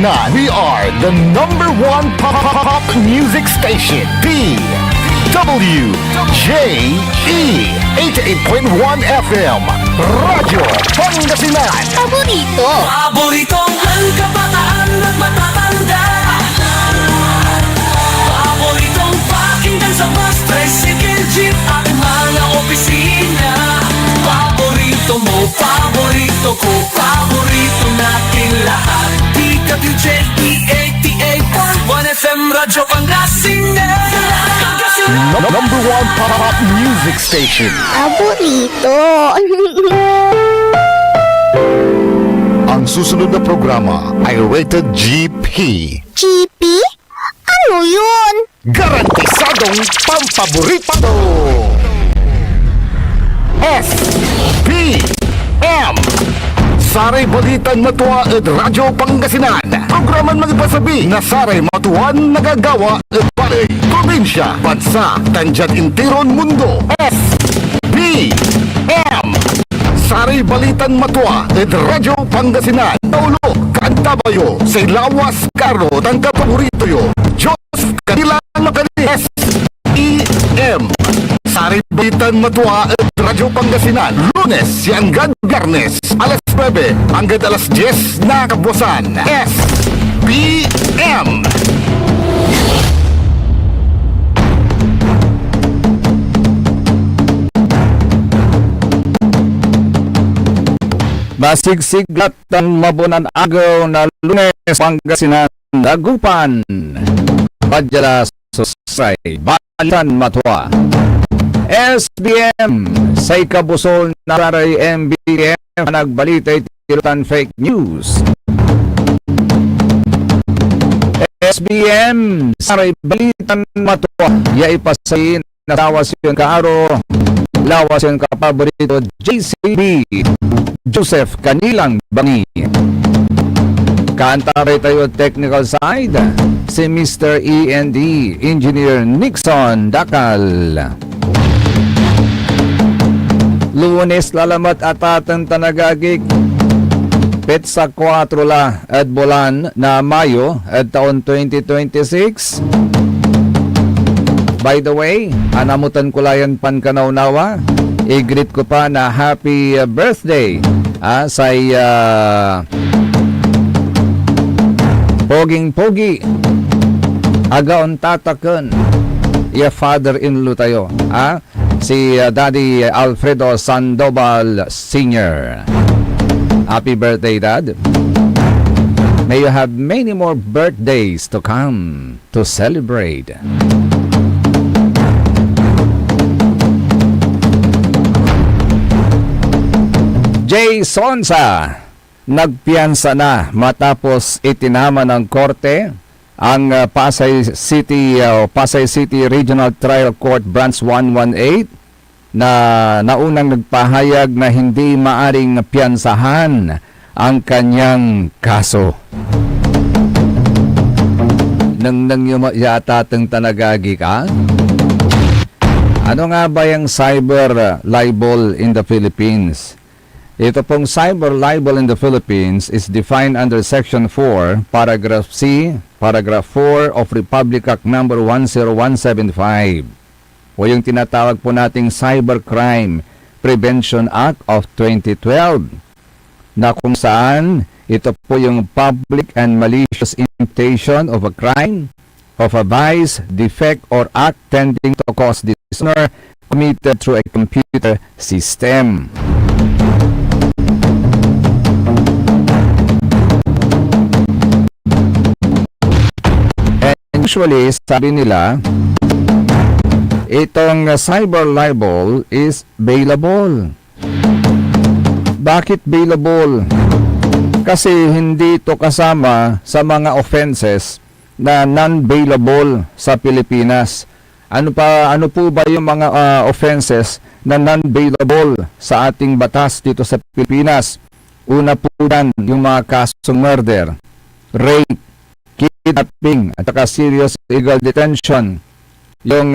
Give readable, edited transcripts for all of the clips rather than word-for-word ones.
Pangasinan. We are the number one pop music station. WJE 88.1 FM. Radyo Pangasinan. Paborito. Paboritong ang kabataan at matatanda. Paboritong pakinggan sa bus, tricycle, jeep at mga opisina. Paborito mo, paborito ko, paborito natin lahat. DWJE 88.1 FM, Radyo Pangasinan. Number one pop music station. Paborito. Ang susunod na programa ay rated GP. GP? Ano yun? Garantisadong pampaborito. SPM Saray Balitan Matuwa at Radyo Pangasinan. Programan magipasabi na Saray Matuwan nagagawa at balay, probinsya, bansa, tanjat intiron mundo. SPM Saray Balitan Matuwa at Radyo Pangasinan. Naulo, Kantabayo, sa Lawas, Karo, tangka paborito yo. Diyos, kanila makali. SEM Saray Balitan Matuwa at Radyo Pangasinan. Lunes hanggang Biyernes, alas 9 hanggang alas 10 na kabuwasan. SPM Masigsiglat ang mabunan agaw na Lunes, Pangasinan, Dagupan. Padyalas Susay, Balitan Matuwa. SBM sa ikabusol na Saray MBM nagbalitay tirutan fake news. SBM Saray Balitan Matuwa ya ipasayin na lawas yun kaaro, lawas yun kapaborito JCB Joseph Kanilang Bangi. Kaantare tayo technical side si Mr. E&D Engineer Nixon Dakal. Lunes lalamat at atang tanagagik petsa 4 la at bulan na Mayo at taon 2026. By the way, anamutan ko layan pankanawnawa, i-greet ko pa na happy birthday say poging-pogi agaon tataken ya father-in-law tayo si Daddy Alfredo Sandoval Sr. Happy birthday, Dad. May you have many more birthdays to come to celebrate. Jay Sonsa nagpiyansa na matapos itinama ng korte ang Pasay City Regional Trial Court Branch 118 na naunang nagpahayag na hindi maaring piyansahan ang kanyang kaso. Nang yata tang tanagagi ka? Ano nga ba yung cyber libel in the Philippines? Ito pong cyber libel in the Philippines is defined under Section 4, Paragraph C, Paragraph 4 of Republic Act No. 10175 o yung tinatawag po nating Cybercrime Prevention Act of 2012 na kung saan ito po yung public and malicious imitation of a crime, of a vice, defect, or act tending to cause dishonor committed through a computer system. Usually, sabi nila, itong cyber libel is bailable. Bakit bailable? Kasi hindi ito kasama sa mga offenses na non-bailable sa Pilipinas. Ano po ba yung mga offenses na non-bailable sa ating batas dito sa Pilipinas? Una po yan, yung mga kasong murder, rape, kidnapping, at saka serious illegal detention, yung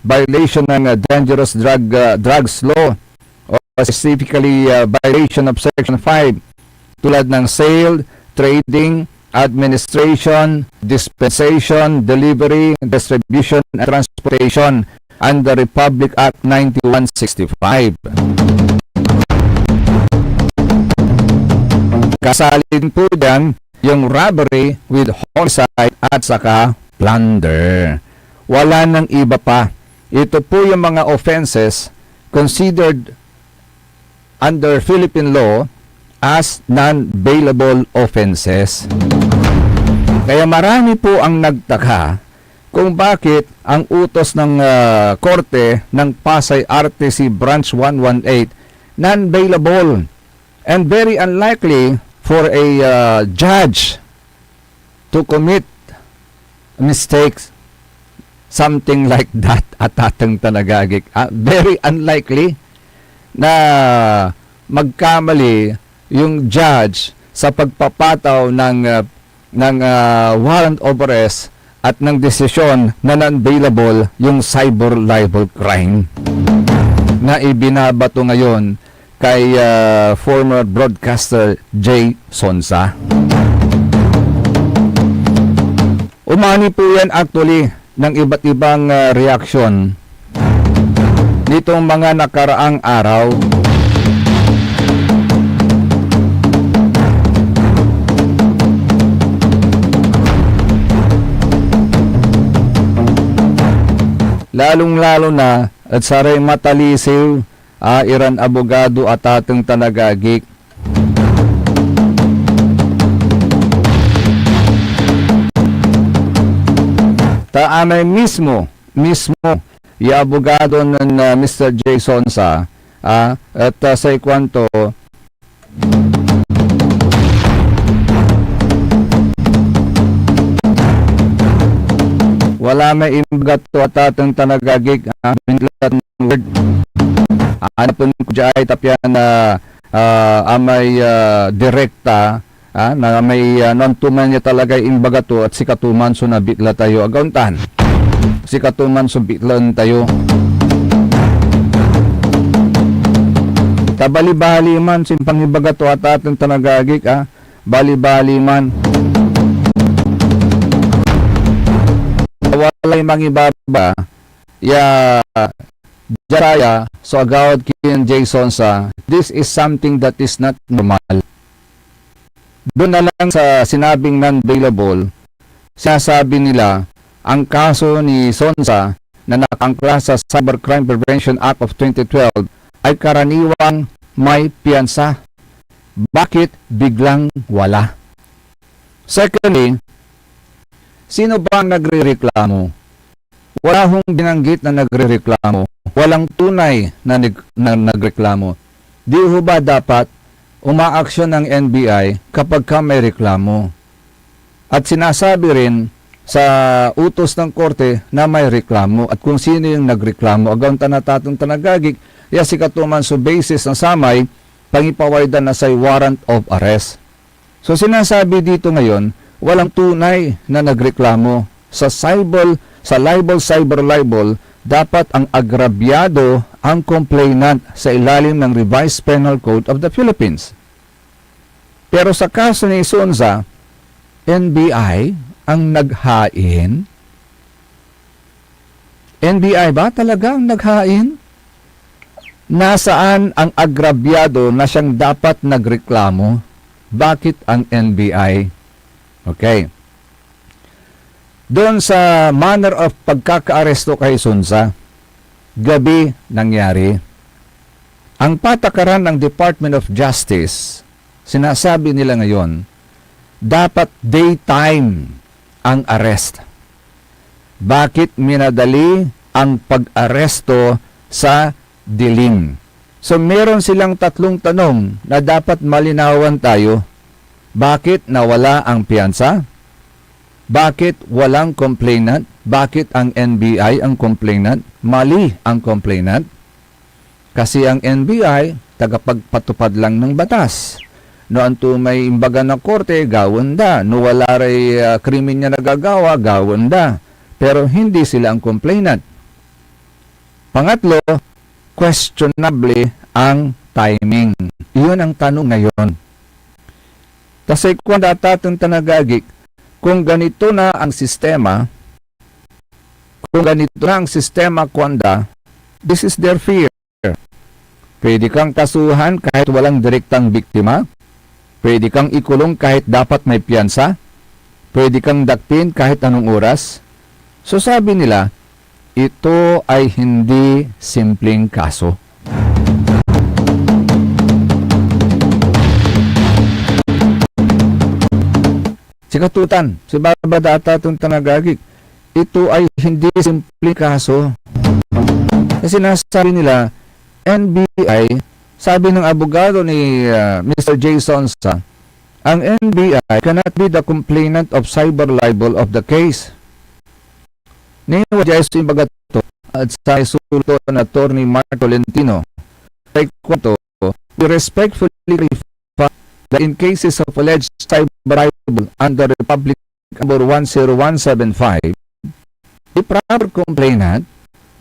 violation ng dangerous drugs law, o specifically violation of Section 5, tulad ng sale, trading, administration, dispensation, delivery, distribution, and transportation under Republic Act 9165. Kasali din po dyan yung robbery with homicide at saka plunder. Wala nang iba pa. Ito po yung mga offenses considered under Philippine law as non-bailable offenses. Kaya marami po ang nagtaka kung bakit ang utos ng korte ng Pasay RTC Branch 118 non-bailable and very unlikely for a judge to commit mistakes, something like that, at atang tanagagik. Very unlikely na magkamali yung judge sa pagpapataw ng warrant of arrest at ng desisyon na non-bailable yung cyber libel crime na ibinabato ngayon kay former broadcaster Jay Sonsa. Umani po yan actually ng iba't ibang reaksyon nitong mga nakaraang araw. Lalong-lalo na at saray matalisiw, Iran abogado at ating tanagagik. Taanay mismo yung abogado ng Mr. Jason sa at sa ikwanto wala may imbagat to at ating tanagagik word. Ano po ko dyan tapyan na amay direkta na may non-tuman niya talaga imbagat to at si katuman so nabitla tayo agauntan. Si katuman so bitlan tayo. Tabali-bali man simpang imbagat to at ating tanagagik bali-bali man. Walay mangibaba jaraya so agawad kin Jason sa this is something that is not normal. Doon na lang sa sinabing non-bailable, sinasabi nila ang kaso ni Sonsa na nakangkla sa Cybercrime Prevention Act of 2012 ay karaniwang may piyansa. Bakit biglang wala? Secondly, sino ba ang nagrereklamo? Wala hong binanggit na nagrereklamo. Walang tunay na nagreklamo. Di ho ba dapat umaaksyon ng NBI kapag ka may reklamo? At sinasabi rin sa utos ng korte na may reklamo at kung sino yung nagreklamo. Agaw tanatatong tanagagik, si katuman so basis ng samay, pangipawaydan na say warrant of arrest. So sinasabi dito ngayon, walang tunay na nagreklamo. Sa cyber libel, dapat ang agrabyado ang complainant sa ilalim ng Revised Penal Code of the Philippines. Pero sa kaso ni Sonsa, NBI ang naghain? NBI ba talaga ang naghain? Nasaan ang agrabyado na siyang dapat nagreklamo? Bakit ang NBI? Okay. Doon sa manner of pagkakaaresto kay Sonsa, gabi nangyari. Ang patakaran ng Department of Justice, sinasabi nila ngayon, dapat daytime ang arrest. Bakit minadali ang pag-aresto sa dilim? So meron silang tatlong tanong na dapat malinawan tayo. Bakit nawala ang piyansa? Bakit walang complainant? Bakit ang NBI ang complainant? Mali ang complainant. Kasi ang NBI, tagapagpatupad lang ng batas. No anto may imbaga ng korte, gawin da. No wala ray krimen niya nagagawa, gawin da. Pero hindi sila ang complainant. Pangatlo, questionable ang timing. Iyon ang tanong ngayon. Kasi kung datatong tanagagik, kung ganito na ang sistema, kwanda, this is their fear. Pwede kang kasuhan kahit walang direktang biktima. Pwede kang ikulong kahit dapat may piyansa. Pwede kang dakpin kahit anong oras. So sabi nila, ito ay hindi simpleng kaso. Si Katutan, si Babadata itong tanagagik, ito ay hindi simpleng kaso. Kasi nasabi nila, NBI, sabi ng abogado ni Mr. J. Sonsa, ang NBI cannot be the complainant of cyber libel of the case. Niwa Jais yung bagato at sa isulo na Attorney Mark Tolentino, we respectfully clarify that in cases of alleged cyber libel under Republic Number 10175, the proper complainant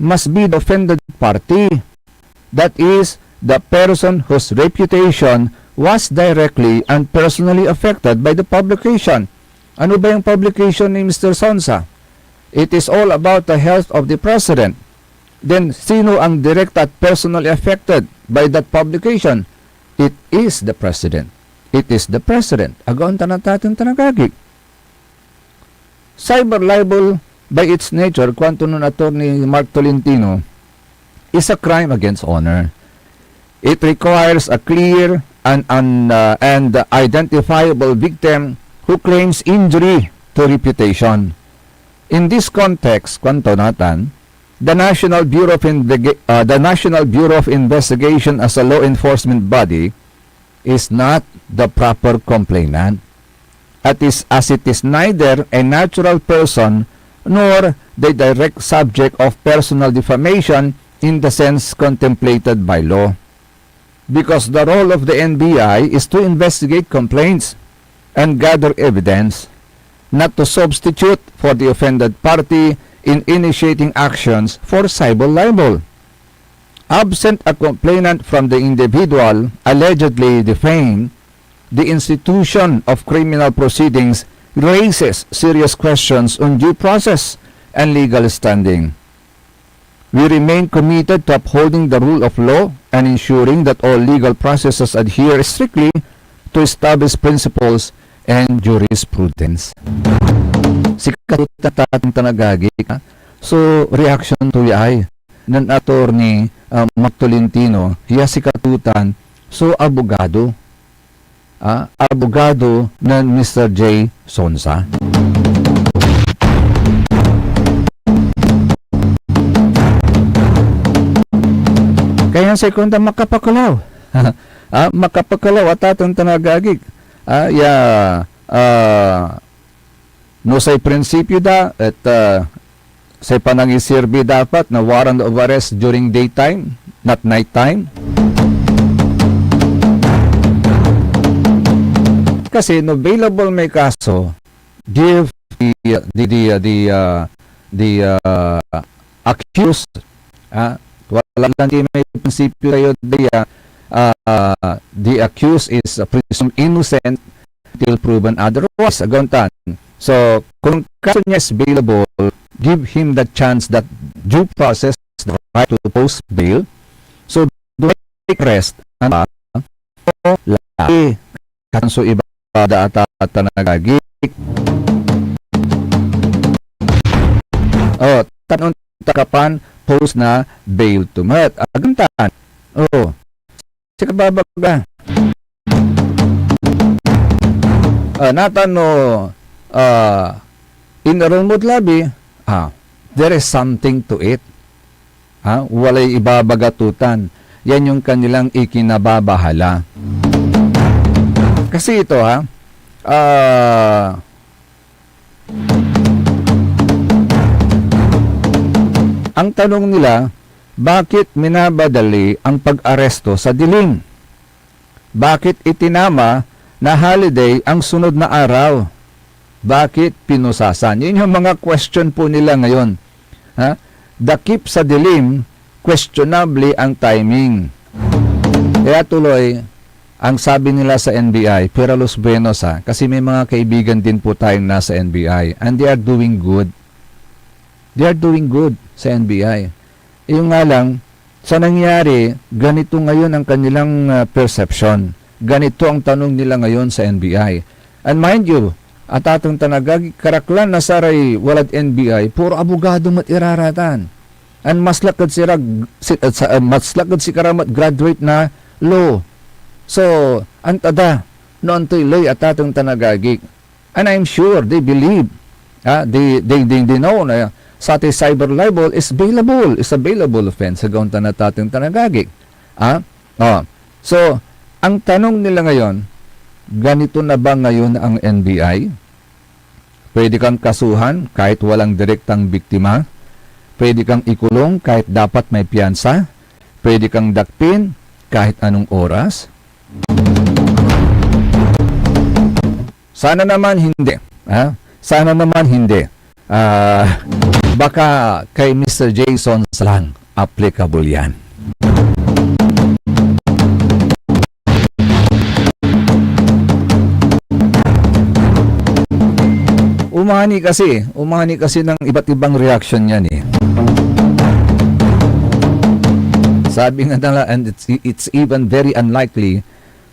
must be the offended party. That is, the person whose reputation was directly and personally affected by the publication. Ano ba yung publication ni Mr. Sonsa? It is all about the health of the president. Then, sino ang direct at personally affected by that publication? It is the president. It is the president. Agaon tanatatin tanagagik. Cyber libel, by its nature, kwanto nun Attorney Mark Tolentino, is a crime against honor. It requires a clear and identifiable victim who claims injury to reputation. In this context, kwanto natan, the National Bureau of Investigation as a law enforcement body is not the proper complainant. As it is neither a natural person nor the direct subject of personal defamation in the sense contemplated by law. Because the role of the NBI is to investigate complaints and gather evidence, not to substitute for the offended party in initiating actions for cyber libel. Absent a complainant from the individual allegedly defamed, the institution of criminal proceedings raises serious questions on due process and legal standing. We remain committed to upholding the rule of law and ensuring that all legal processes adhere strictly to established principles and jurisprudence. Sikat tatang tanagagi. So, reaction to yay ng attorney Mark Tolentino, hiya si katutan, so abogado. Abogado ng Mr. J. Sonsa. Kaya sa sekunda makapakalaw. Makapakalaw at atong tanagagig. No say prinsipyo da at say panangisirbi dapat na warrant of arrest during daytime, not nighttime. Kasi no available may kaso, give the accused, wala lang may prinsipyo tayo the accused is presumed innocent till proven otherwise. Agontan. So, kung kaso niya is available, give him the chance that due process, the right to post bail. So, do I rest ang laki kanso iba data tanagagi. Tanong takapan post na bail to mat. Agantan. Sika babaga. Natano inarumod labi, there is something to it. Walay ibabagatutan. Yan yung kanilang ikinababahala. Kasi ito ang tanong nila, bakit minabadali ang pag-aresto sa dilim? Bakit itinama na holiday ang sunod na araw? Bakit pinusasan? Yun yung mga question po nila ngayon. Dakip sa dilim, questionably ang timing. Kaya tuloy, ang sabi nila sa NBI, pero Los Buenos kasi may mga kaibigan din po tayong nasa NBI and they are doing good. They are doing good sa NBI. Yung nga lang, sa nangyari, ganito ngayon ang kanilang perception. Ganito ang tanong nila ngayon sa NBI. And mind you, at atong tanagagi, karaklan na saray walad NBI, puro abogado mat iraratan. And mas lakad si karamat graduate na law. So, antada, noon to'y lay at atong tanagagik. And I'm sure they believe, they know na sa ating cyber libel is available offense sa gaon natatong tanagagik. So, ang tanong nila ngayon, ganito na ba ngayon ang NBI? Pwede kang kasuhan kahit walang direktang biktima? Pwede kang ikulong kahit dapat may piyansa? Pwede kang dakpin kahit anong oras? Sana naman hindi. Sana naman hindi. Baka kay Mr. Jason lang applicable yan. Umani kasi ng iba't ibang reaction yan eh. Sabi nga nila, and it's even very unlikely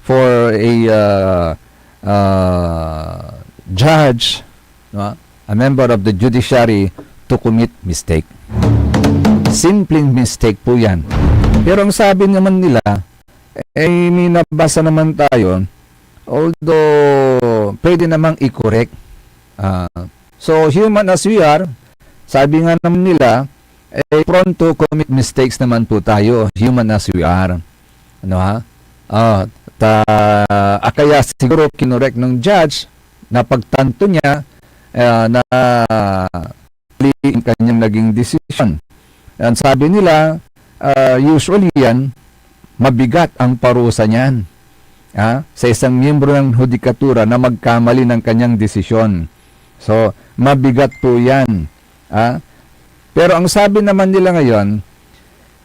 for a judge, no, a member of the judiciary to commit mistake. Simpleng mistake po yan. Pero ang sabi naman nila, may nabasa naman tayo, although pwede namang i-correct. So human as we are, sabi nga naman nila, prone to commit mistakes naman po tayo, human as we are. Ano ha? Kaya siguro kinorek ng judge na pagtanto niya na yung kanyang naging decision. And sabi nila, usually yan, mabigat ang parusa niyan sa isang miyembro ng hudikatura na magkamali ng kanyang desisyon. So, mabigat po yan. Pero ang sabi naman nila ngayon,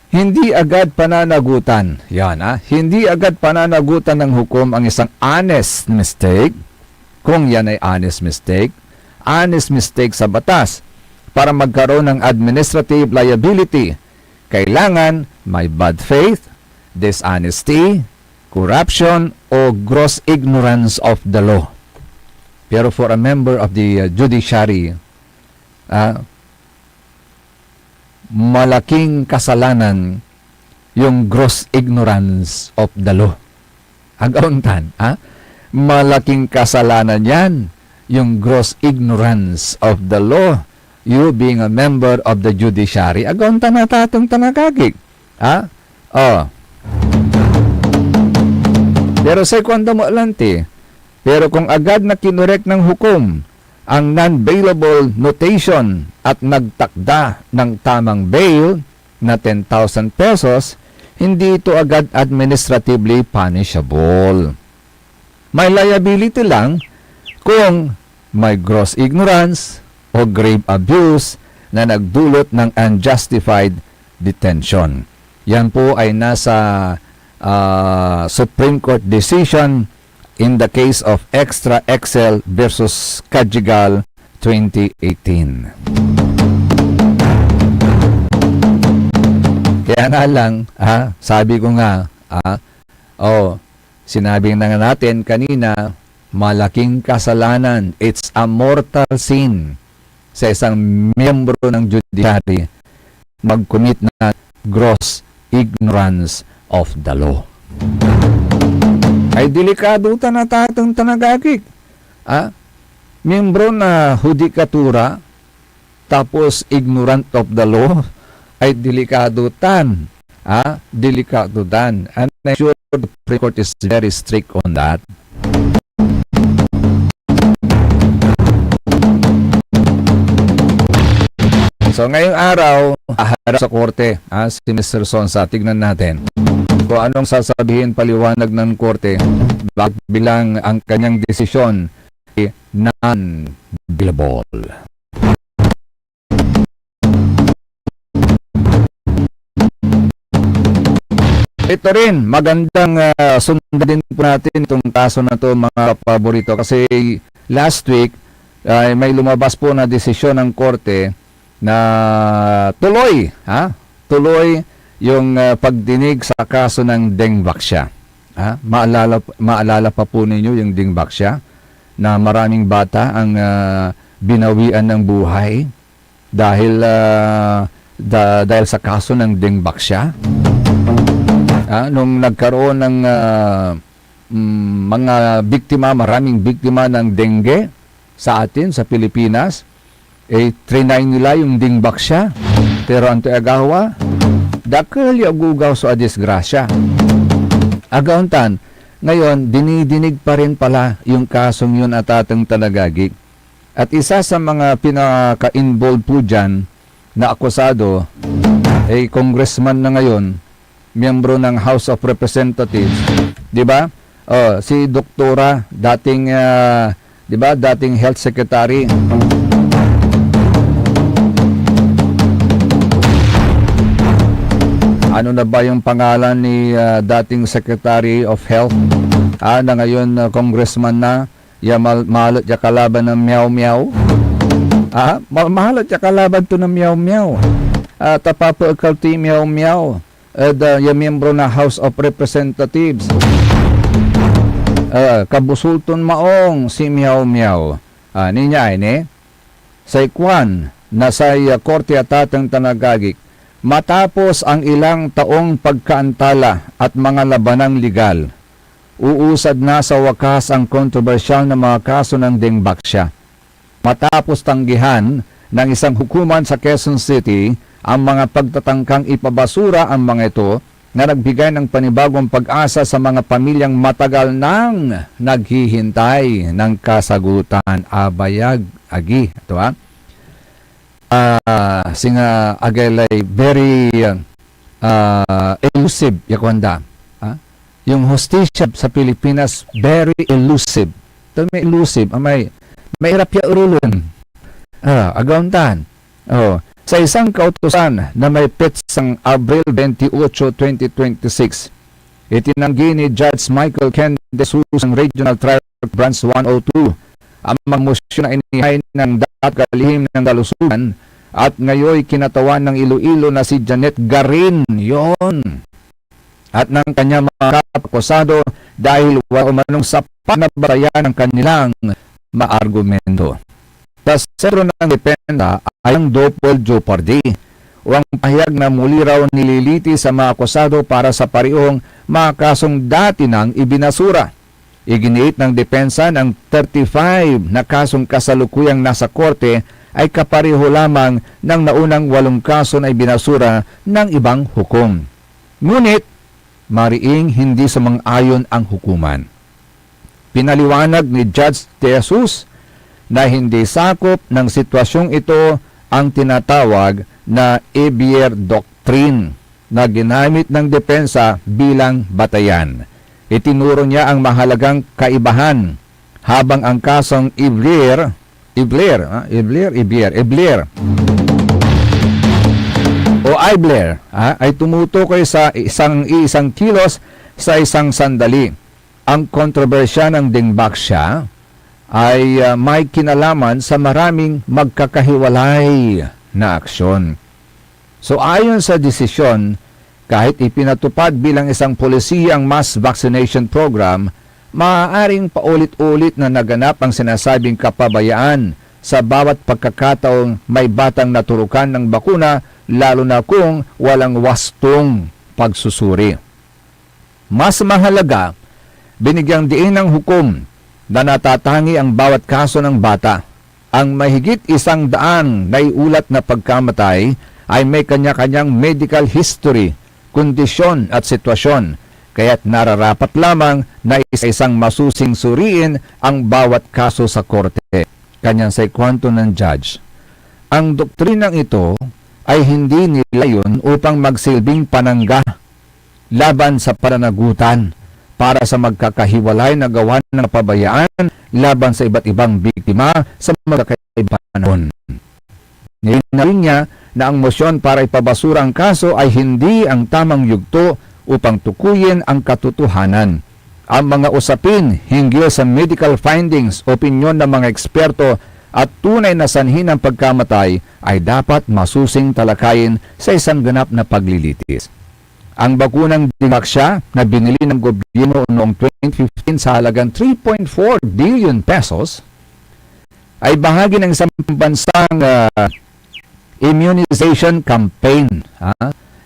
hindi agad pananagutan. Yan, hindi agad pananagutan ng hukom ang isang honest mistake, kung yan ay honest mistake sa batas. Para magkaroon ng administrative liability, kailangan may bad faith, dishonesty, corruption, o gross ignorance of the law. Pero for a member of the judiciary, malaking kasalanan yung gross ignorance of the law. Agauntan, malaking kasalanan yan, yung gross ignorance of the law. You being a member of the judiciary, agauntan na tatong tanagagig. Pero sa kwando mo alante, pero kung agad na kinorek ng hukom ang non-bailable notation at nagtakda ng tamang bail na 10,000 pesos, hindi ito agad administratively punishable. May liability lang kung may gross ignorance o grave abuse na nagdulot ng unjustified detention. Yan po ay nasa Supreme Court decision in the case of Extra Excel versus Cajigal 2018. Kaya nga lang, sabi ko nga, sinabi na nga natin kanina, malaking kasalanan. It's a mortal sin sa isang miyembro ng judiciary mag-commit na gross ignorance of the law. Ay delikado natatong tanagagik. Miyembro na hudikatura tapos ignorant of the law ay delikado tan. Delikado tan. And I'm sure the Supreme Court is very strict on that. So ngayong araw, harap sa korte, si Mr. Sonsa, tignan natin kung anong sasabihin paliwanag ng korte bilang ang kanyang desisyon ay non-bailable. Ito rin, magandang sundan din po natin itong kaso na to mga paborito kasi last week may lumabas po na desisyon ng korte na tuloy yung pagdinig sa kaso ng Deng Baxia. Maalala pa po ninyo yung Deng Baxia na maraming bata ang binawian ng buhay dahil sa kaso ng Deng Baxia. Nung nagkaroon ng mga biktima, maraming biktima ng dengue sa atin, sa Pilipinas, trinay nila yung Deng Baxia. Pero ang agawa, dakal yagugaw sa disgrasya. Agauntan, ngayon, dinidinig pa rin pala yung kasong yun at atang talagagik. At isa sa mga pinaka-involved po dyan na akusado, congressman na ngayon, miyembro ng House of Representatives, 'di ba? Si Doktora, dating 'di ba, dating Health Secretary. Ano na ba yung pangalan ni dating Secretary of Health? Na ngayon congressman na, mahalot ya kalaban ng Meow Meow. Mahalot ya kalaban to ng Meow Meow. Tapapo kalti Meow Meow. Yung miyembro na House of Representatives. Kabusulton maong si Meow Meow. Ninya ini sa ikwan na sa korte atatang tanagagik matapos ang ilang taong pagkaantala at mga labanang legal. Uusad na sa wakas ang kontrobersyal na mga kaso ng Deng Baxia. Matapos tanggihan ng isang hukuman sa Quezon City ang mga pagtatangkang ipabasura ang mga ito na nagbigay ng panibagong pag-asa sa mga pamilyang matagal nang naghihintay ng kasagutan. Abayag, agi. Ito singa agelay very elusive yakwanda. Yung hostisya sa Pilipinas, very elusive. Ito may elusive, may hirap ya urulun. Agauntan. Sa isang kautusan na may petsang Abril 28, 2026, itinanggi ni Judge Michael Ken De Jesus ng Regional Trial Branch 102 ang mga mosyon na inihay ng dapat kalihim ng Dalusugan at ngayon kinatawan ng Iloilo na si Janet Garin yon at ng kanyang mga kapakusado dahil wala umanong sapat na batayan ng kanilang maargumento. Sa sentro ng dependa ay ang double jeopardy o ang pahayag na muli raw nililiti sa mga akusado para sa parehong mga kasong dati nang ibinasura. Iginiit ng depensa ng 35 na kasong kasalukuyang nasa korte ay kapareho lamang ng naunang 8 kaso na ibinasura ng ibang hukom. Ngunit, mariing hindi sumang-ayon ang hukuman. Pinaliwanag ni Judge De Jesus na hindi sakop ng sitwasyong ito ang tinatawag na Ebier Doctrine na ginamit ng depensa bilang batayan. Itinuro niya ang mahalagang kaibahan habang ang kasong Ebier ay tumutukoy sa isang kilos sa isang sandali. Ang kontrobersya ng Deng Baxia ay may kinalaman sa maraming magkakahiwalay na aksyon. So ayon sa desisyon, kahit ipinatupad bilang isang polisiya ang mass vaccination program, maaaring paulit-ulit na naganap ang sinasabing kapabayaan sa bawat pagkakataong may batang naturukan ng bakuna, lalo na kung walang wastong pagsusuri. Mas mahalaga, binigyang diin ng hukom na natatangi ang bawat kaso ng bata. Ang mahigit 100 na iulat na pagkamatay ay may kanya-kanyang medical history, kondisyon at sitwasyon, kaya't nararapat lamang na isa-isang masusing suriin ang bawat kaso sa korte. Kanyang sa ikwanto ng judge. Ang doktrinang ito ay hindi nilayon upang magsilbing panangga laban sa pananagutan para sa magkakahiwalay na gawa ng pabayaan laban sa iba't ibang biktima sa magkakaibang panahon. Nilinaw niya na ang motion para ipabasura ang kaso ay hindi ang tamang yugto upang tukuyin ang katotohanan. Ang mga usapin hinggil sa medical findings, opinyon ng mga eksperto at tunay na sanhi ng pagkamatay ay dapat masusing talakayin sa isang ganap na paglilitis. Ang bakunang dinaksya na binili ng gobyerno noong 2015 sa halagang 3.4 billion pesos ay bahagi ng isang bansang immunization campaign.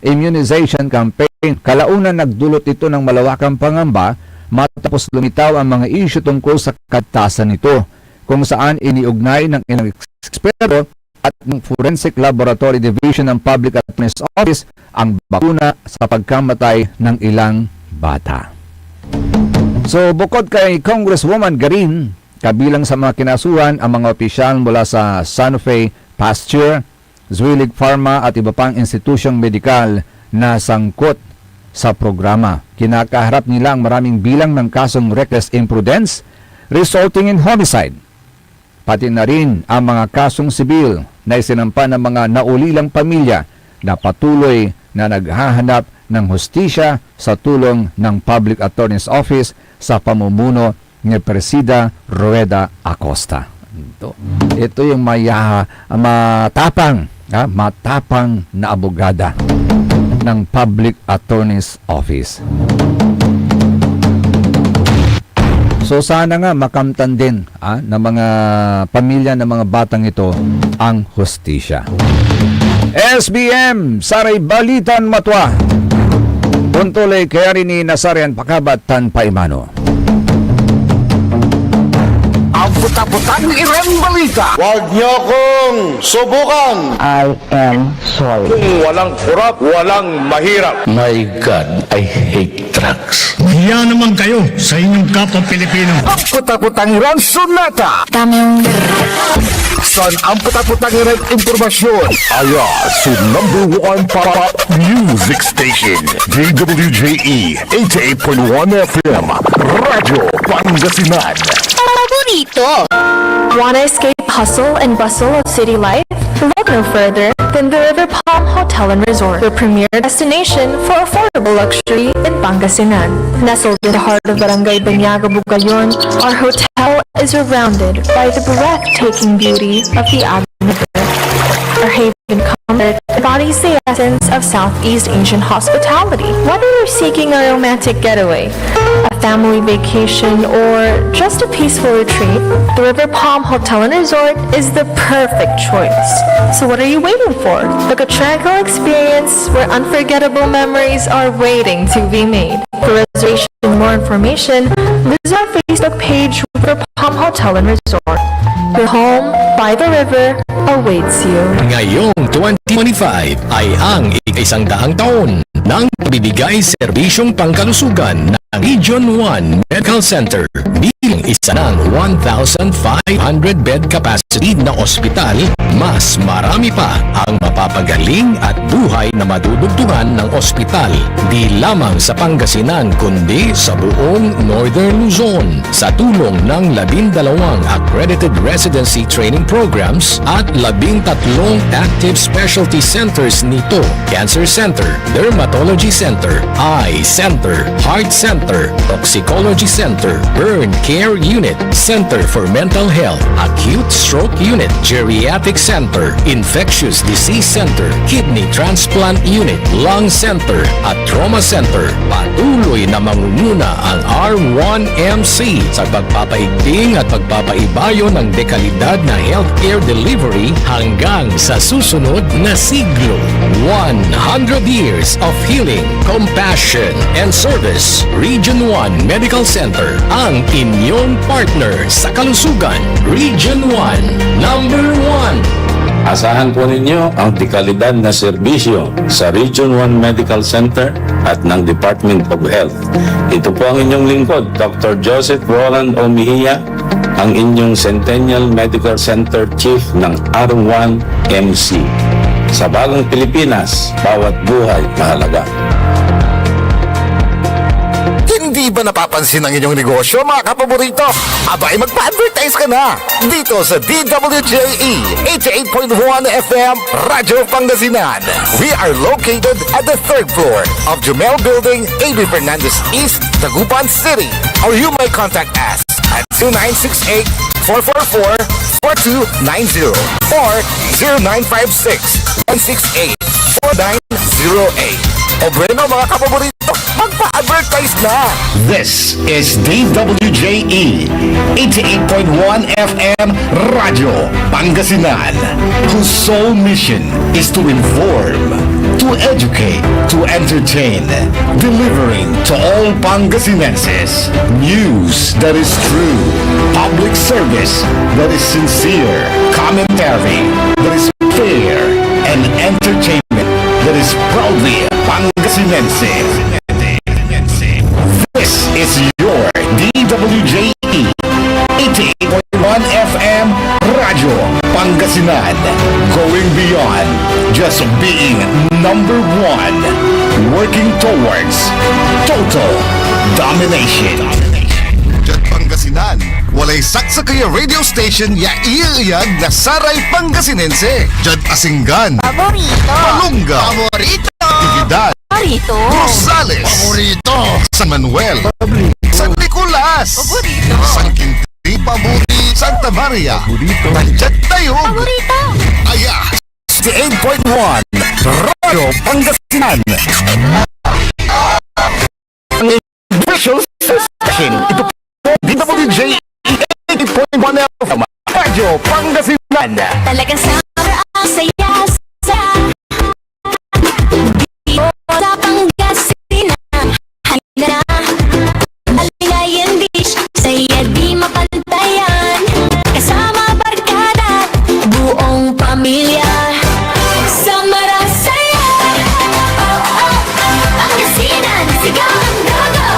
Immunization campaign. Kalaunan nagdulot ito ng malawakang pangamba matapos lumitaw ang mga isyu tungkol sa kaligtasan nito, kung saan iniugnay ng ilang eksperto at ng Forensic Laboratory Division ng Public Attorney's Office ang bakuna sa pagkamatay ng ilang bata. So bukod kay Congresswoman Garin, kabilang sa mga kinasuhan ang mga opisyal mula sa Sanofi Pasteur, Zuellig Pharma at iba pang institusyong medikal na sangkot sa programa. Kinakaharap nila ang maraming bilang ng kasong reckless imprudence resulting in homicide. Pati na rin ang mga kasong sibil na isinampa ng mga naulilang pamilya na patuloy na naghahanap ng hustisya sa tulong ng Public Attorney's Office sa pamumuno ni Presida Rueda Acosta. Ito yung matapang na abogada ng Public Attorney's Office. So sana nga makamtan din ng mga pamilya ng mga batang ito ang hustisya. SBM, Saray Balitan Matwa. Puntulay kaya rin ni Nasarian Pakabat Tan Paimano. Ang puta-putang Iren Balita. Huwag niyo kong subukan. I am sorry. Kung walang kurap, walang mahirap. My God, I hate drugs. Hiya naman kayo sa inyong kapwa Pilipino. Ang puta-putang Iren Sunata. Son, ang puta-putang Iren Impormasyon. Ayan, si #1 pop music station. JWJE 88.1 FM. Radyo Pangasinan. Paborito. Want to escape hustle and bustle of city life? Look no further than the River Palm Hotel and Resort, your premier destination for affordable luxury in Pangasinan. Nestled in the heart of Barangay Banyaga, Bugayon, our hotel is surrounded by the breathtaking beauty of the Agua River. Our haven comfort embodies the essence of Southeast Asian hospitality. Whether you're seeking a romantic getaway, a family vacation, or just a peaceful retreat, the River Palm Hotel and Resort is the perfect choice. So what are you waiting for? Book a tranquil experience where unforgettable memories are waiting to be made. For reservation and more information, visit our Facebook page, River Palm Hotel and Resort. Your home by the river awaits you. Ngayong 2025 ay ang ika-100 taon ng bibigay serbisyong pangkalusugan ng Region 1 Medical Center bilang isa ng 1,500 bed capacity na ospital. Mas marami pa ang mapapagaling at buhay na madudugtungan ng ospital di lamang sa Pangasinan kundi sa buong Northern Luzon sa tulong ng 12 accredited residency training programs at 13 active specialty centers nito: Cancer Center, Dermatology Center, Eye Center, Heart Center, Toxicology Center, Burn Care Unit, Center for Mental Health, Acute Stroke Unit, Geriatric Center, Infectious Disease Center, Kidney Transplant Unit, Lung Center at Trauma Center. Patuloy na mangunguna ang R1MC sa pagpapaigting at pagpapaibayo ng dekalidad na healthcare delivery hanggang sa susunod na siglo. 100 years of healing, compassion, and service. Region 1 Medical Center, ang inyong partner sa kalusugan. Region 1, number 1. Asahan po ninyo ang dekalidad na serbisyo sa Region 1 Medical Center at ng Department of Health. Ito po ang inyong lingkod, Dr. Joseph Roland Omihia, ang inyong Centennial Medical Center Chief ng R1MC. Sa bagong Pilipinas, bawat buhay mahalaga. Hindi Hindi ba napapansin ang inyong negosyo, mga kapaborito? Abay, magpa-advertise ka na dito sa DWJE 88.1 FM Radyo Pangasinan. We are located at the 3rd floor of Jumel Building, A.B. Fernandez East, Dagupan City. Or you may contact us at 0968-444-4290 or 0956-168-4908. O bueno, mga kapaborito, magpa-advertise na! This is DWJE 88.1 FM Radio Pangasinan, whose sole mission is to inform, to educate, to entertain, delivering to all Pangasinenses news that is true, public service that is sincere, commentary that is fair, and entertainment that is proudly Pangasinense. This is your DWJE 88.1 FM Radio Pangasinan, going beyond just being number one, working towards total domination. Diyan Pangasinan, walay saksa kaya radio station ya iiyag na Saray Pangasinense. Diyan Asinggan, Paborito. Malunga, Paborito, Dividad, Paborito. Rosales, Paborito, San Manuel, San Nicolas, Paborito. San Quinti, Paborito, Santa Maria, Paborito, Nandiyan tayo. Paborito. Aya, 68.1 Radio Pangasinan. Ang official station, ito po DWJ 88.1 FM Radio Pangasinan. Talagang summer ang saya sa dito sa Pangasinan. Halina na, Aligayan Beach, saya di mapantayan. Kasama barkada, buong pamilya. Summer ang saya, oh, oh, Pangasinan, sigaw ang gogo.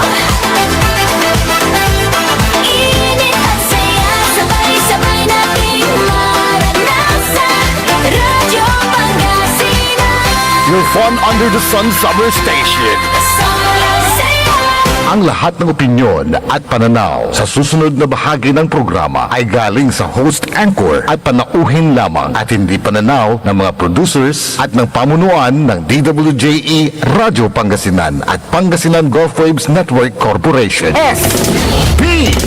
Init at saya, sabay-sabay nating maranasan. Radyo Pangasinan, Your fun under the sun summer station. summer ang saya. Ang lahat ng opinyon at pananaw sa susunod na bahagi ng programa ay galing sa host anchor at panauhin lamang at hindi pananaw ng mga producers at ng pamunuan ng DWJE Radio Pangasinan at Pangasinan Gulf Waves Network Corporation. SPM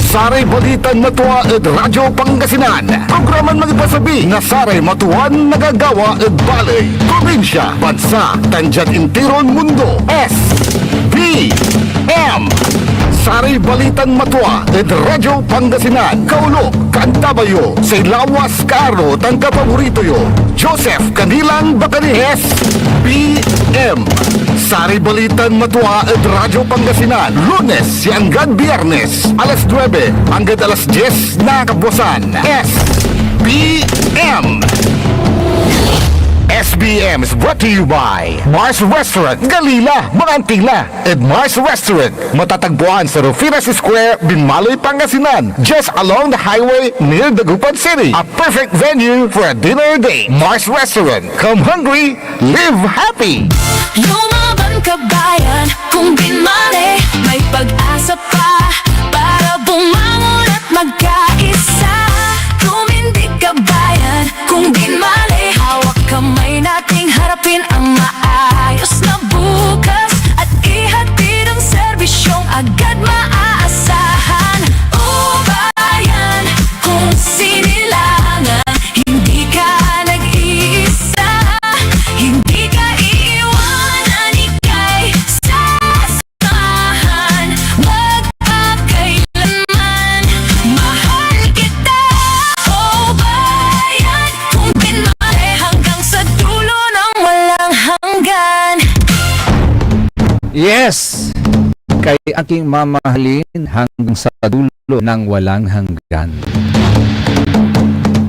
Saray Balitan Matua at Radyo Pangasinan. Programan magipasabi na Saray Matuan nagagawa at balay. Probinsya, bansa, tandyan intiron mundo. SBM Saray Balitan Matua at Radyo Pangasinan. Kaulo, Cantabayo, sa Lawas Caro, tangka paborito yo. Joseph Kanilang Bacanihes. BM Saray Balitan Matua at Radyo Pangasinan. Lunes hanggang Biyernes, alas 9 hanggang alas 10 na kabusan. SBM SBM is brought to you by Mars Restaurant, Galila, Manantila, and Mars Restaurant. Matatagpuan sa Rufinas Square, Binmaloy, Pangasinan, just along the highway near Dagupan City. A perfect venue for a dinner date. Mars Restaurant. Come hungry, live happy. Lumaban ka bayan, kung binmali, may pag-asa pa para bumangon at magkaisa. Tumindig ka bayan, kung binmali, hawak kamay nating harapin ang maayos na bukas at ihatid ang serbisyong agad maaasahan. O bayan, kung sinilangan, hindi ka nag-iisa, hindi ka iiwanan, ika'y sasamahan magpakailanman. Mahal kita, o bayan, kung pinmali hanggang sa dulo ng walang hanggan. Yes! Kay aking mamahalin hanggang sa dulo ng walang hanggan.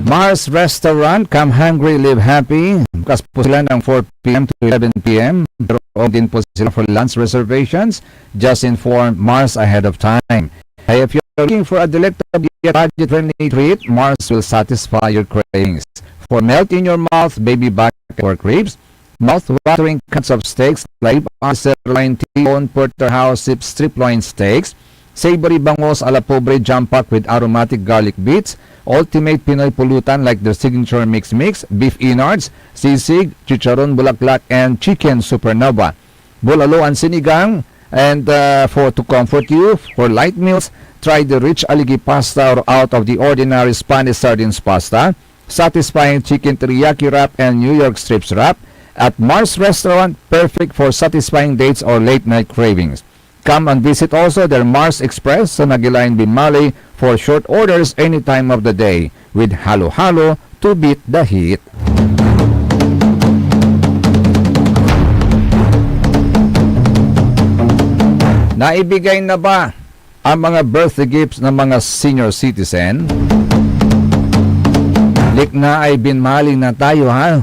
Mars Restaurant, come hungry, live happy. Bukas po sila ng 4 p.m. to 11 p.m. Pero din po sila for lunch reservations. Just inform Mars ahead of time. Hey, if you're looking for a delectable yet budget-friendly treat, Mars will satisfy your cravings. For melt in your mouth, baby back pork ribs, mouth-watering cuts of steaks like sirloin, T-bone, porterhouse, strip loin steaks, savory bangos a la pobre jam-pack with aromatic garlic bits, ultimate Pinoy pulutan like their signature mix, beef innards, sisig, chicharon bulaklak, and chicken supernova. Bulalo and sinigang, and to comfort you, for light meals, try the rich aligi pasta or out of the ordinary Spanish sardines pasta, satisfying chicken teriyaki wrap and New York strips wrap. At Mars Restaurant, perfect for satisfying dates or late-night cravings. Come and visit also their Mars Express sa Nagilayan Binmaley for short orders any time of the day with halo-halo to beat the heat. Naibigay na ba ang mga birthday gifts ng mga senior citizen? Likna ay binmali na tayo, ha?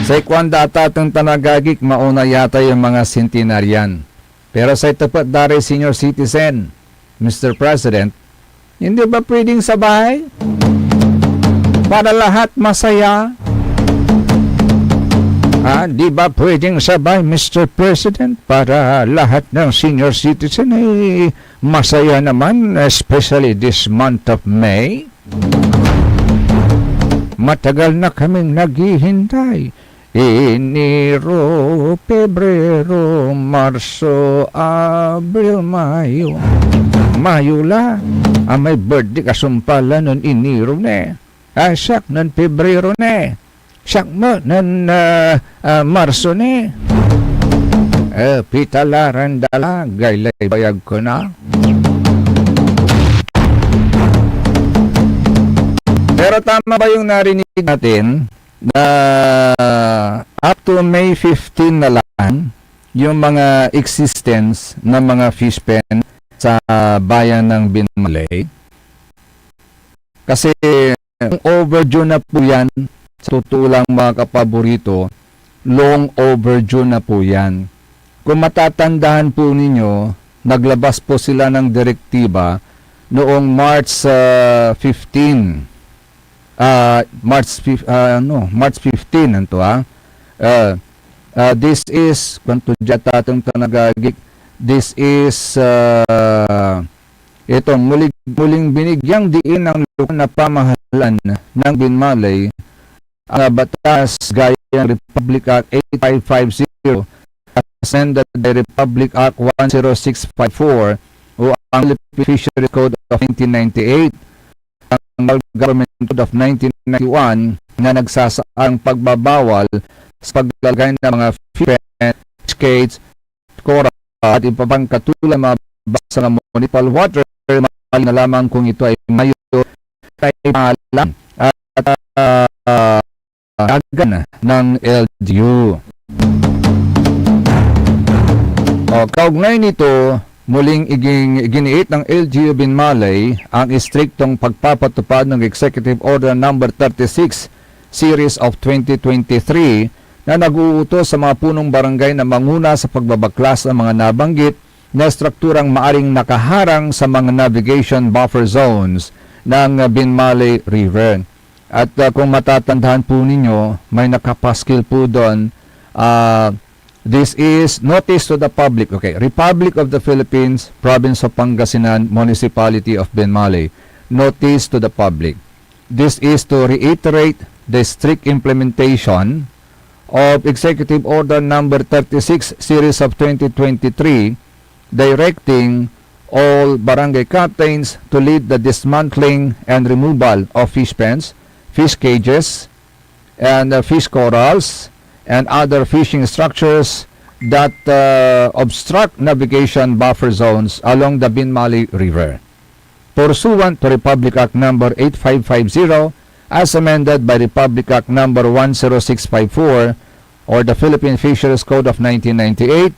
Sa ikwanda atatang tanagagik, mauna yata yung mga centenarian. Pero sa itapat dari senior citizen, Mr. President, hindi ba pwedeng sabay? Para lahat masaya? Di ba pwedeng sabay, Mr. President? Para lahat ng senior citizen ay masaya naman, especially this month of May? Matagal na kaming naghihintay. Enero, Pebrero, Marso, Abril, Mayo. Mayo la. May birthday kasumpala nun Enero ne. Siyak nun Pebrero ne. Siyak mo nun Marso ne. Pitalaran dala, gaylay bayag ko na. Pero tama ba yung narinig natin na up to May 15 na lang yung mga existence ng mga fish pen sa bayan ng Binmaley? Kasi overdue na po yan, sa totoo lang mga kapaborito, long overdue na po yan. Kung matatandaan po ninyo, naglabas po sila ng direktiba noong March 15. March 15 nanto this is kwanto jatatong tanagagik, this is itong muling binigyang diin ng lokal na pamahalaan ng Binmaley ang batas gaya ng Republic Act 8550 amended the Republic Act 10654 o ang Philippine Fisheries Code of 1998, ang Government Code of 1991 na nagsasaang pagbabawal sa paglalagay ng mga fish cage, coral at iba pang katulad mga basa ng municipal water, mali na lamang kung ito ay mayo ay malam at agan ng LGU. Kaugnay nito, muling iginiit ng LGU Binmaley ang istriktong pagpapatupad ng Executive Order No. 36 Series of 2023 na nag-uutos sa mga punong barangay na manguna sa pagbabaklas ng mga nabanggit na strukturang maaring nakaharang sa mga navigation buffer zones ng Binmaley River. At kung matatandaan po ninyo, may nakapaskil po doon. This is notice to the public. Okay, Republic of the Philippines, Province of Pangasinan, Municipality of Binmaley. Notice to the public. This is to reiterate the strict implementation of Executive Order No. 36 Series of 2023 directing all barangay captains to lead the dismantling and removal of fish pens, fish cages, and fish corrals, and other fishing structures that obstruct navigation buffer zones along the Binmaley River. Pursuant to Republic Act No. 8550 as amended by Republic Act No. 10654 or the Philippine Fisheries Code of 1998,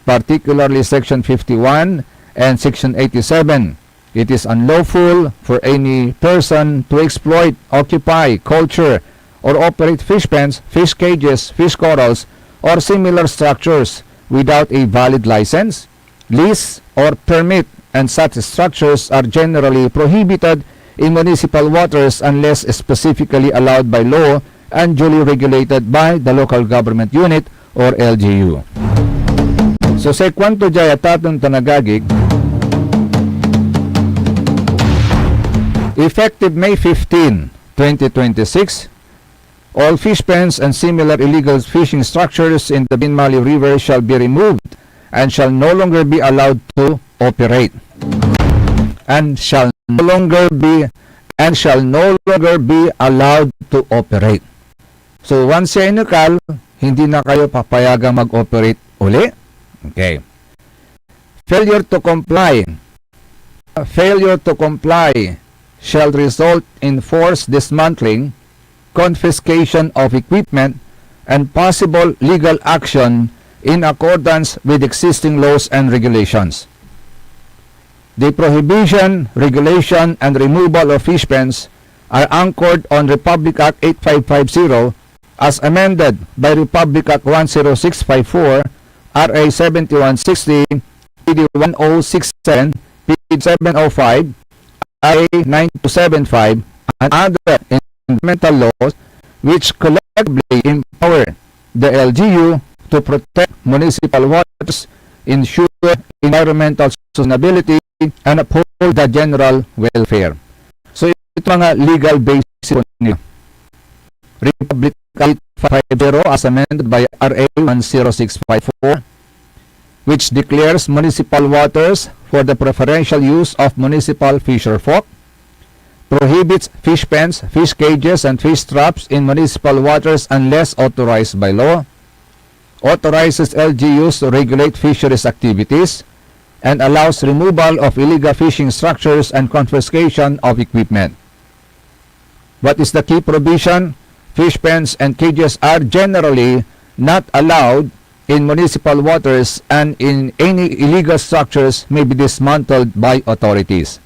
particularly Section 51 and Section 87, it is unlawful for any person to exploit, occupy, culture, or operate fish pens, fish cages, fish corrals, or similar structures without a valid license, lease, or permit, and such structures are generally prohibited in municipal waters unless specifically allowed by law and duly regulated by the local government unit or LGU. So sa kwanto jaya tatong tanagagik, effective May 15, 2026, all fish pens and similar illegal fishing structures in the Binmali River shall be removed and shall no longer be allowed to operate. And shall no longer be allowed to operate. So once siya inukal, hindi na kayo papayagang mag-operate uli. Okay. Failure to comply shall result in forced dismantling, confiscation of equipment, and possible legal action in accordance with existing laws and regulations. The prohibition, regulation, and removal of fish pens are anchored on Republic Act 8550 as amended by Republic Act 10654, RA 7160, PD 1067, PD 705, RA 9275, and other environmental laws which collectively empower the LGU to protect municipal waters, ensure environmental sustainability, and uphold the general welfare. So ito mga legal basis po niyo. Republic Act 850 as amended by RA 10654, which declares municipal waters for the preferential use of municipal fisherfolk, prohibits fish pens, fish cages, and fish traps in municipal waters unless authorized by law, authorizes LGUs to regulate fisheries activities, and allows removal of illegal fishing structures and confiscation of equipment. What is the key provision? Fish pens and cages are generally not allowed in municipal waters, and in any illegal structures may be dismantled by authorities.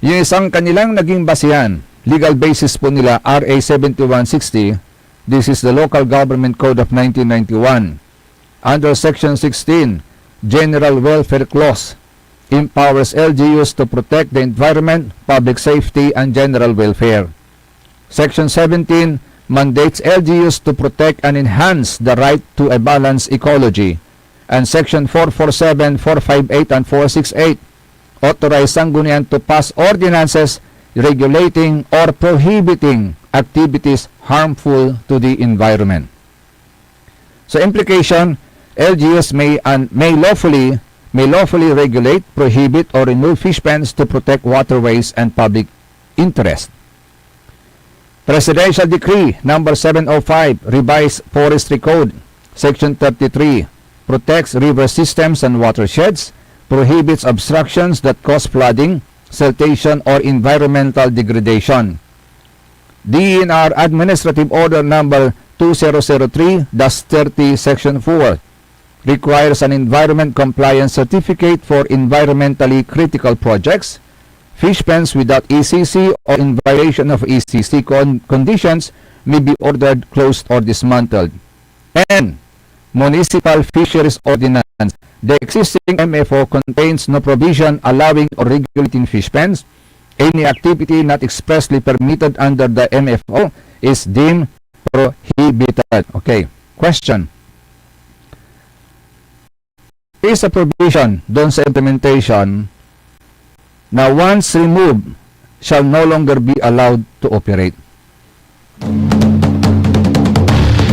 Yung isang kanilang naging basihan, legal basis po nila, RA 7160, this is the Local Government Code of 1991. Under Section 16, General Welfare Clause empowers LGUs to protect the environment, public safety, and general welfare. Section 17 mandates LGUs to protect and enhance the right to a balanced ecology. And Section 447, 458, and 468 authorize Sangguniang to pass ordinances regulating or prohibiting activities harmful to the environment. So implication, LGUs may lawfully regulate, prohibit, or remove fish pens to protect waterways and public interest. Presidential Decree Number 705, Revised Forestry Code, Section 33, protects river systems and watersheds, prohibits obstructions that cause flooding, siltation, or environmental degradation. DENR Administrative Order Number 2003-30, Section 4, requires an environment compliance certificate for environmentally critical projects. Fish pens without ECC or in violation of ECC conditions may be ordered closed or dismantled. And Municipal Fisheries Ordinance, the existing MFO contains no provision allowing or regulating fish pens. Any activity not expressly permitted under the MFO is deemed prohibited. Okay, question. There is a provision doon sa implementation na once removed shall no longer be allowed to operate.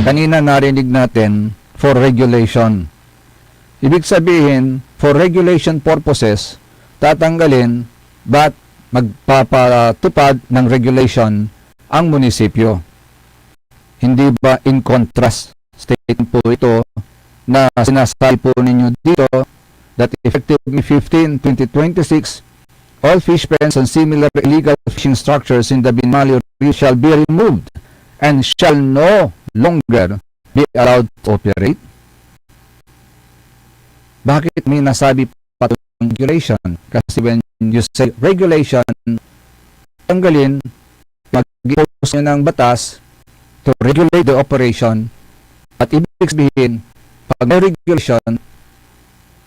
Kanina narinig natin for regulation. Ibig sabihin, for regulation purposes, tatanggalin ba't magpapatupad ng regulation ang munisipyo. Hindi ba in contrast statement po ito na sinasabi po ninyo dito that effective May 15, 2026, all fish pens and similar illegal fishing structures in the Binmali River shall be removed and shall no longer be allowed to operate? Bakit may nasabi pa regulation? Kasi when you say regulation, tanggalin, mag-impose nyo ng batas to regulate the operation, at ibig sabihin, pag may regulation,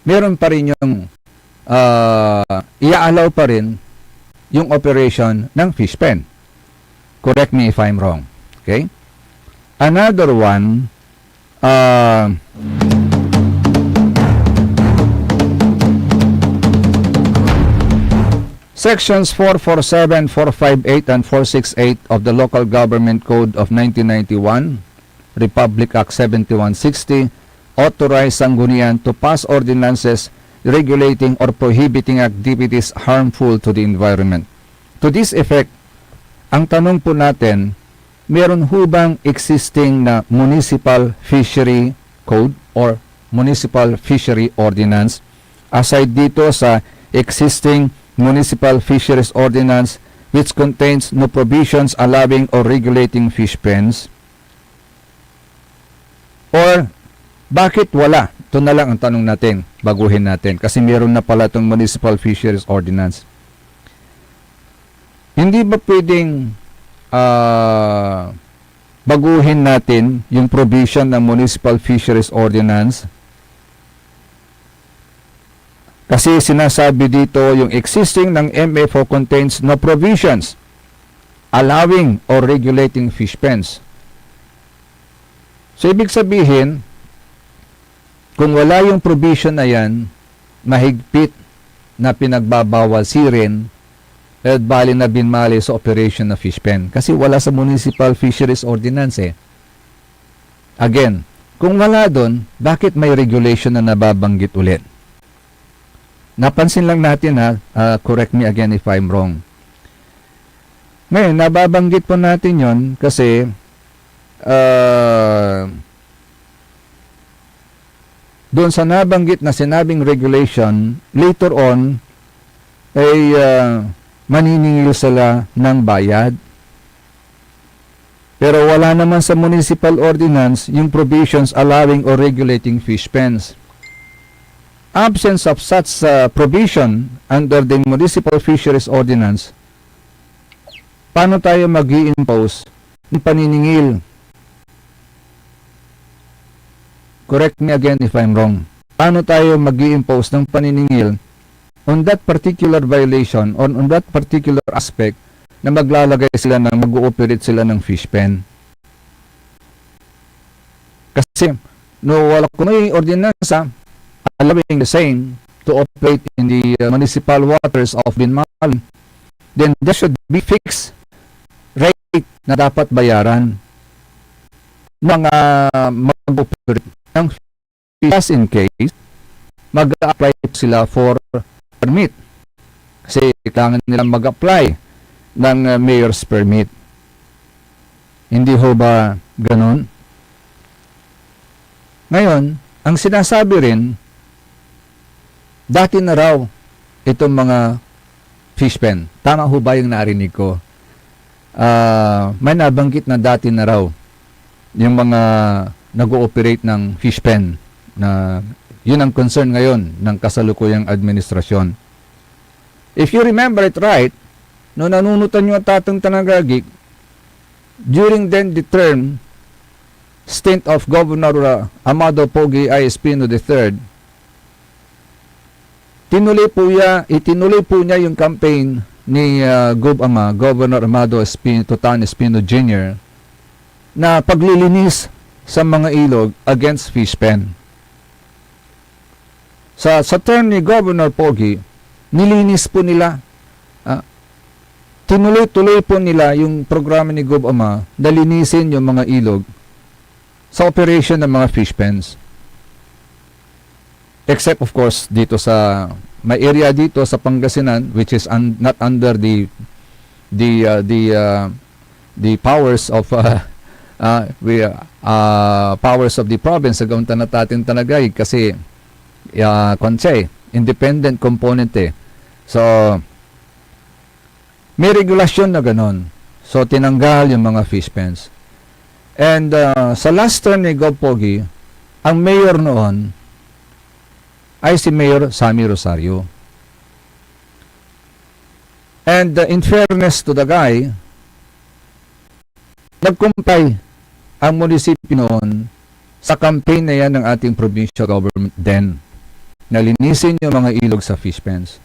meron pa rin yung i-allow pa rin yung operation ng fish pen. Correct me if I'm wrong. Okay? Another one, Sections 447, 458, and 468 of the Local Government Code of 1991, Republic Act 7160, authorize sanggunian to pass ordinances regulating or prohibiting activities harmful to the environment. To this effect, ang tanong po natin, meron ho bang existing na municipal fishery code or municipal fishery ordinance aside dito sa existing municipal fisheries ordinance which contains no provisions allowing or regulating fish pens? Or bakit wala? Ito na lang ang tanong natin, baguhin natin kasi meron na pala itong municipal fisheries ordinance. Hindi ba pwedeng baguhin natin yung provision ng municipal fisheries ordinance? Kasi sinasabi dito yung existing ng MFO contains no provisions allowing or regulating fish pens. So ibig sabihin, kung wala yung provision na yan, mahigpit na pinagbabawal sirin at bali na binmali sa operation na fish pen. Kasi wala sa Municipal Fisheries Ordinance eh. Again, kung wala doon, bakit may regulation na nababanggit ulit? Napansin lang natin correct me again if I'm wrong. Ngayon, nababanggit po natin yon kasi doon sa nabanggit na sinabing regulation, later on ay maniningil sila ng bayad. Pero wala naman sa municipal ordinance yung provisions allowing or regulating fish pens. Absence of such provision under the Municipal Fisheries Ordinance, paano tayo mag-i-impose ng paniningil? Correct me again if I'm wrong. Paano tayo mag-i-impose ng paniningil on that particular violation or on that particular aspect na maglalagay sila ng mag-ooperate sila ng fish pen? Kasi wala kung may ordinansa allowing the same to operate in the municipal waters of Binmal, then there should be fixed rate na dapat bayaran mga mag-operate ng just in case mag-apply sila for permit. Kasi kailangan nilang mag-apply ng mayor's permit. Hindi ho ba ganun? Ngayon, ang sinasabi rin, dati na raw itong mga fish pen. Tama ho ba yung narinig ko? May nabanggit na dati na raw yung mga nag-ooperate ng fish pen na yun ang concern ngayon ng kasalukuyang administrasyon. If you remember it right, no nanunutan nyo ang Tatang Tanagagik, during then the term stint of Governor Amado Pogi I. Espino III, itinuloy po niya yung campaign ni Governor Amado Totan Espino Jr. na paglilinis sa mga ilog against fish pen. Sa term ni Governor Pogi, nilinis po nila, tinuloy-tuloy po nila yung programa ni Gov. Ama na linisin yung mga ilog sa operation ng mga fish pens. Except of course dito sa may area dito sa Pangasinan which is not under the powers of powers of the province sa gauntan natin Tanagay kasi independent component eh. So may regulasyon na ganon. So tinanggal yung mga fish pens. And sa last term ni Gov. Pogi, ang mayor noon ay si Mayor Sammy Rosario. And in fairness to the guy, nag-comply ang munisipyo noon sa campaign na yan ng ating provincial government then na linisin yung mga ilog sa fish pens.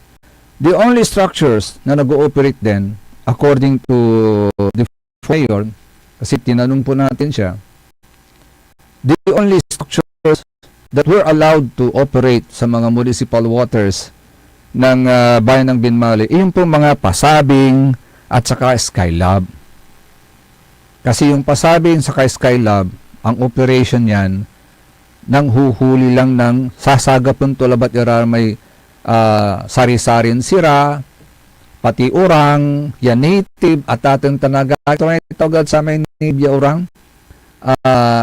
The only structures na nag-ooperate then, according to the mayor, kasi tinanong po natin siya, the only structures that were allowed to operate sa mga municipal waters ng bayan ng Binmali, yung po mga pasabing at saka Skylab. Kasi yung pasabing saka Skylab, ang operation yan, nang huhuli lang ng sasagapon tulabat irar may sari-sarin sira, pati orang, yan native, at ating tanaga. Ito may tawagad sa may native orang.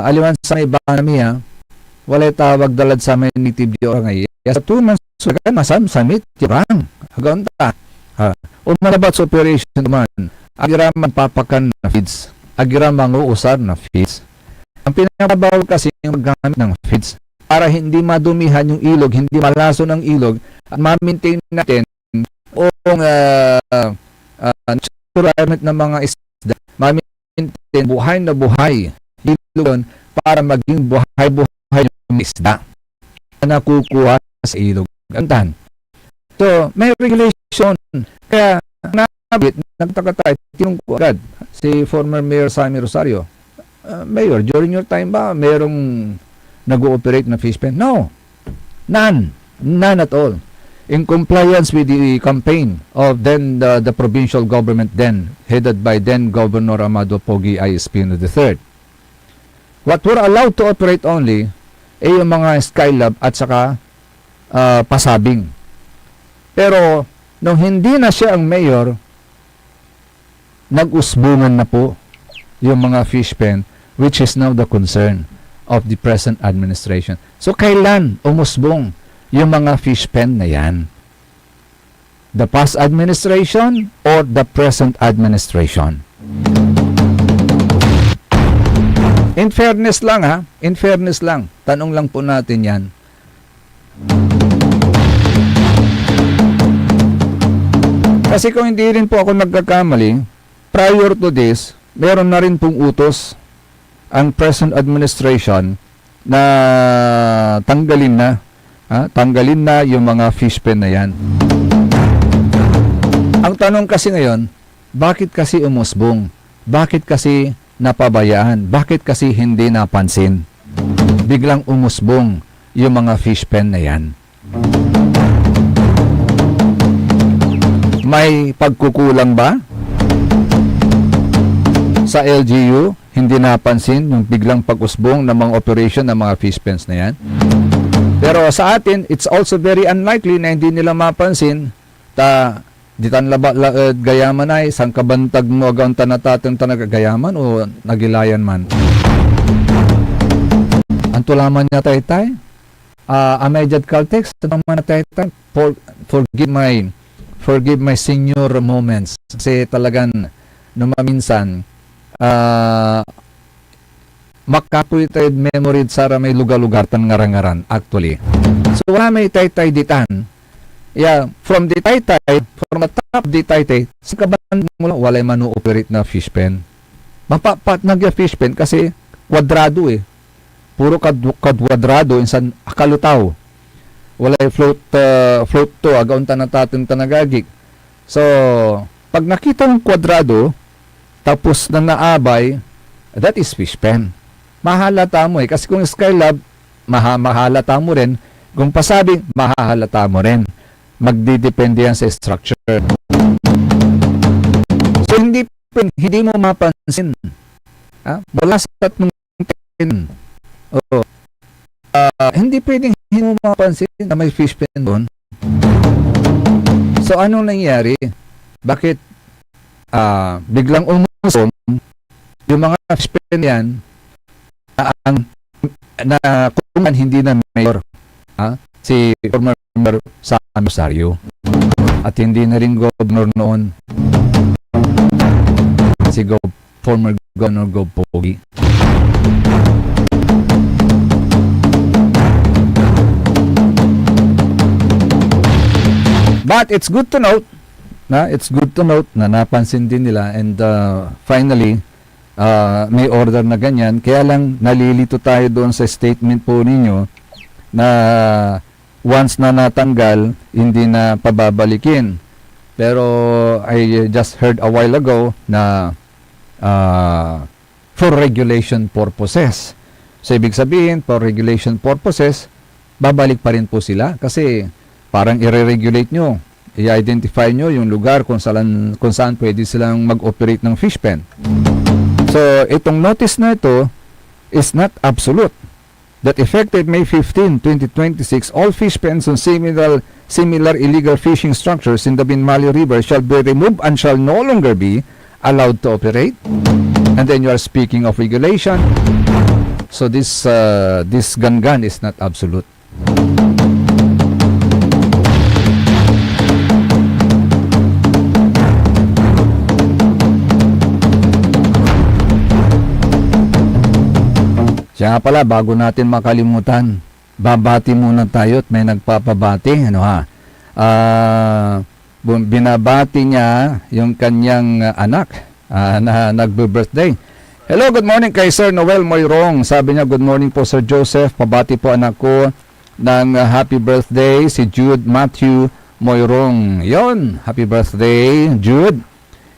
Aliwan sa may banami walay tawag dalad sa may native orang ay. Sa 2 months, masam samit orang. Haganta. Umalabat sa operation naman, agira magpapakan na feeds. Agira manguusar na feeds. Ang pinakabawal kasi yung maggamit ng feeds para hindi madumihan yung ilog, hindi malaso ng ilog, at ma-maintain natin ang natural ng mga isda, ma-maintain buhay na buhay ilog para maging buhay-buhay yung isda na nakukuha sa ilog. Gantan. So, may regulation. Kaya, nagtaka tayo, tinong ko agad si former Mayor Sammy Rosario. Mayor, during your time ba, merong nag-ooperate na fish pen? No. None. None at all. In compliance with the campaign of then the provincial government then, headed by then Governor Amado Pogi I. Espino III. What were allowed to operate only ay yung mga Skylab at saka pasabing. Pero, nung hindi na siya ang mayor, nag-usbungan na po yung mga fish pen, which is now the concern of the present administration. So, kailan umusbong yung mga fish pen na yan? The past administration or the present administration? In fairness lang in fairness lang, tanong lang po natin yan. Kasi kung hindi rin po ako nagkakamali, prior to this, meron na rin pong utos ang present administration na tanggalin na yung mga fish pen na yan. Ang tanong kasi ngayon, bakit kasi umusbong? Bakit kasi napabayaan? Bakit kasi hindi napansin? Biglang umusbong yung mga fish pen na yan. May pagkukulang ba sa LGU? Hindi napansin yung biglang pag-usbong ng mga operation ng mga fish pens na yan. Pero sa atin, it's also very unlikely na hindi nila mapansin ditan laba gayaman ay sang kabantag mo agaw tanataten tanagagayaman o nagilayan man. Anto laman niya taytay? Amejad Caltex, naman na taytay, forgive my senior moments. Kasi talagang numaminsan makapuited memory sa may lugar-lugar tan ngarangaran actually. So wala may taytay ditan. Yeah, from the top di taytay, sa kaban mo lang walay man operate na fish pen. Mapapat nagya fish pen kasi kwadrado Puro kwadrado insan akalutaw. Walay float to agaw tanataten tanagagik. So, pag nakita ng kwadrado tapos na naabay, that is fish pen. Mahalata mo kasi kung Skylab, mahalata mo rin. Kung pasabing, mahalata mo rin. Magdidepende yan sa structure. So, hindi mo mapansin. Mula sa tatlong hindi pwedeng hindi mo mapansin na may fish pen doon. So, anong nangyari? Bakit biglang umusong yung mga fish pen yan na kung hindi na mayor si former member sa Rosario at hindi na rin governor noon si former governor Gov Pogi. But it's good to note na napansin din nila and finally may order na ganyan. Kaya lang nalilito tayo doon sa statement po ninyo na once na natanggal, hindi na pababalikin. Pero I just heard a while ago na for regulation purposes So, ibig sabihin, for regulation purposes, babalik pa rin po sila kasi parang i-regulate nyo, i-identify nyo yung lugar kung saan pwede silang mag-operate ng fish pen. So, itong notice na ito is not absolute. That effective May 15, 2026, all fish pens on similar illegal fishing structures in the Binmalio River shall be removed and shall no longer be allowed to operate. And then you are speaking of regulation. So this gun is not absolute. Siya pala, bago natin makalimutan, babati muna tayo at may nagpapabati. Binabati niya yung kanyang anak na nagbe-birthday. Hello, good morning kay Sir Noel Moyrong. Sabi niya, good morning po Sir Joseph. Pabati po anak ko ng happy birthday, si Jude Matthew Moyrong. Yon, happy birthday, Jude.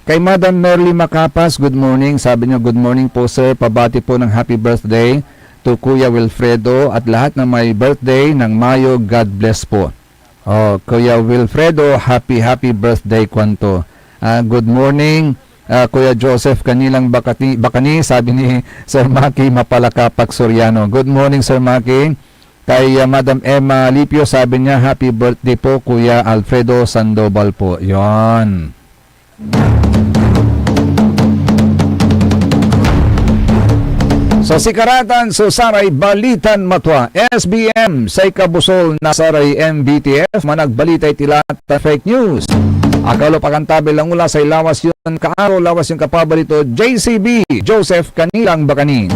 Kay Madam Merly Macapas, good morning. Sabi niya, good morning po sir. Pabati po ng happy birthday to Kuya Wilfredo at lahat ng may birthday ng Mayo. God bless po. Oh, Kuya Wilfredo, happy birthday kwanto. Good morning, Kuya Joseph Kanilang Bakani. Sabi ni Sir Maki Mapalakapak Soriano. Good morning Sir Maki. Kay Madam Emma Lipio, sabi niya, happy birthday po Kuya Alfredo Sandoval po. Yon. So Sikaratan, Susaray, Balitan, Matwa, SBM, Say Kabusol, Nasaray, MBTF, Managbalitay, Tilat, Fake News. Akalo pakantabi lang mula sa ilawas yun, kaaro, lawas yung kapabalito, JCB, Joseph Kanilang Bakani.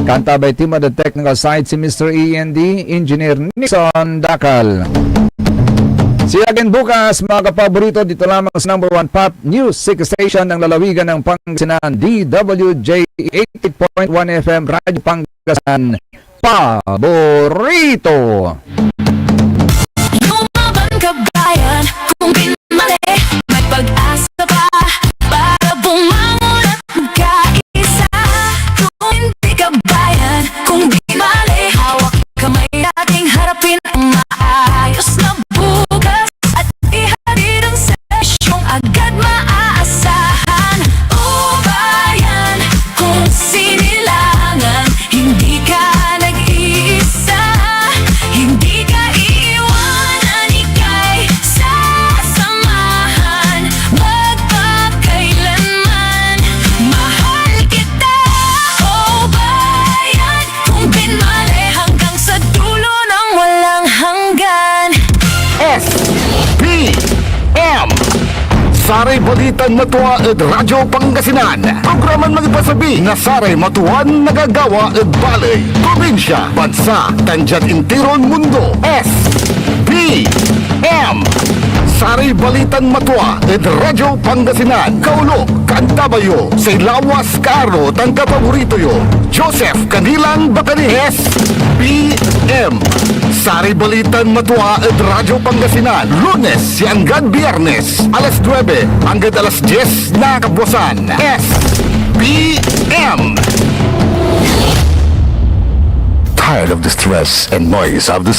Kantabay team of the technical side, si Mr. END, Engineer Nixon Dakal. See you again bukas, mga kapaborito, dito lamang sa number 1 Pop News 6 Station ng lalawigan ng Pangasinan, DWJ 88.1 FM, Radyo Pangasinan, Paborito! Lumaban ka bayan, kung pinmali, may pag-asa pa para bumangon at magkaisa. Kung hindi ka bayan, kung di mali, hawak kamay nating harapin ang maayos na bukas at ihatid ang sesyong agad maaasahan. O bayan, kung sinilangan, hindi ka nag-iisa, hindi ka iiwanan, ika'y sasamahan magpakailanman. Mahal kita, o bayan, kung pinmali hanggang sa dulo ng walang hanggan. SPM Saray Balitan Matwa ed Radyo Pangasinan. Programan magpasabi na Saray Matuan nagagawa ed balay, probinsya, bansa, tanjat intiron mundo. SPM Saray Balitan Matwa ed Radyo Pangasinan. Kaulo, Kantabayo, say lawas karo tang kapaborito yo. Joseph Kanilang Bakani. SPM Saray Balitan Matwa ed Radyo Pangasinan. Lunes hanggang Biyernes, alas 9 hanggang alas 10 na kabuwasan. SPM. Tired of the stress and noise of the